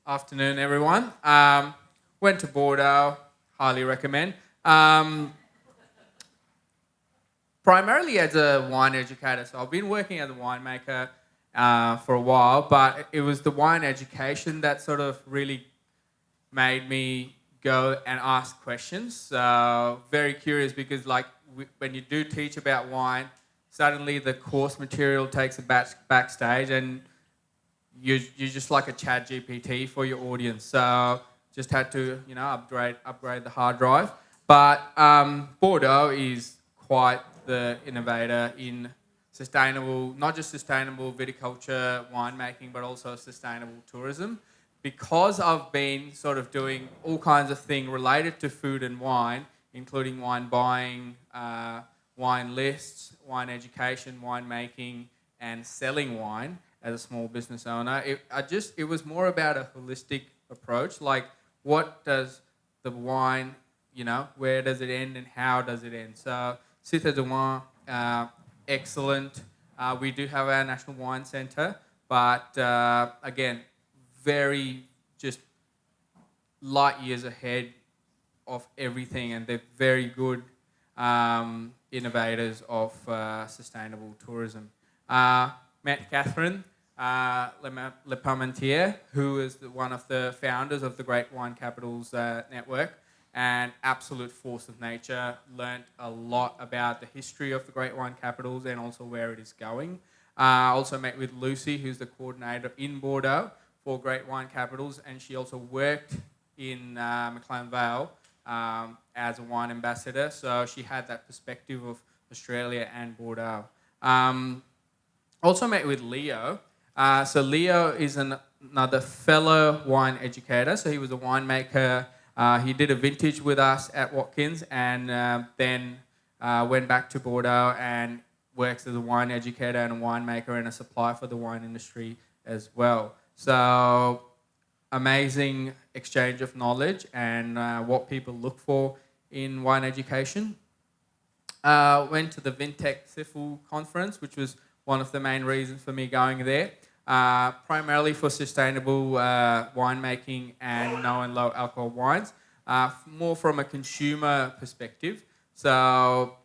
Afternoon, everyone. Went to Bordeaux, highly recommend. Primarily as a wine educator, so I've been working as a winemaker for a while, but it was the wine education that sort of really made me go and ask questions. So very curious because when you do teach about wine, suddenly the course material takes a backstage and you're just like a chat GPT for your audience. So just had to upgrade the hard drive. But Bordeaux is quite the innovator in sustainable, not just sustainable viticulture, winemaking, but also sustainable tourism. Because I've been sort of doing all kinds of things related to food and wine, including wine buying, wine lists, wine education, winemaking, and selling wine as a small business owner. It was more about a holistic approach. Like, what does the wine, where does it end and how does it end? So, Cité de Wine, excellent. We do have our National Wine Centre, but again, very just light years ahead of everything, and they're very good innovators of sustainable tourism. Met Catherine Le Parmentier, who is one of the founders of the Great Wine Capitals Network, and absolute force of nature. Learned a lot about the history of the Great Wine Capitals and also where it is going. Also met with Lucy, who's the coordinator in Bordeaux for Great Wine Capitals, and she also worked in McLean Vale as a wine ambassador, so she had that perspective of Australia and Bordeaux. Also met with Leo. So Leo is another fellow wine educator. So he was a winemaker. He did a vintage with us at Watkins, and then went back to Bordeaux and works as a wine educator and a winemaker and a supplier for the wine industry as well. So amazing exchange of knowledge and what people look for in wine education. Went to the Vintech Sifel Conference, which was one of the main reasons for me going there, primarily for sustainable winemaking and no and low alcohol wines, more from a consumer perspective. So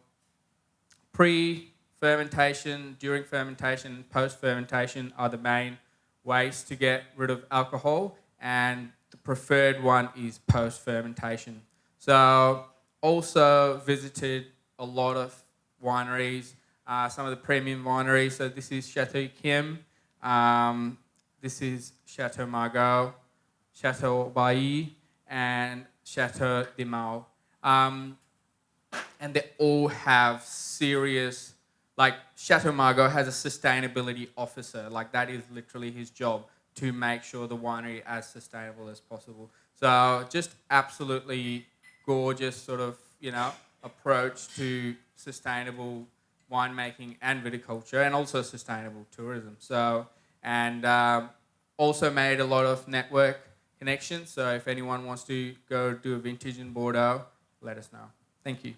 pre-fermentation, during fermentation, and post-fermentation are the main ways to get rid of alcohol, and the preferred one is post-fermentation. So also visited a lot of wineries, some of the premium wineries. So this is Chateau Kim, this is Chateau Margaux, Chateau Bailly, and Chateau de Mau. And they all have serious, like Chateau Margaux has a sustainability officer. Like, that is literally his job, to make sure the winery as sustainable as possible. So just absolutely gorgeous sort of, approach to sustainable winemaking and viticulture, and also sustainable tourism. So, and also made a lot of network connections. So if anyone wants to go do a vintage in Bordeaux, let us know. Thank you.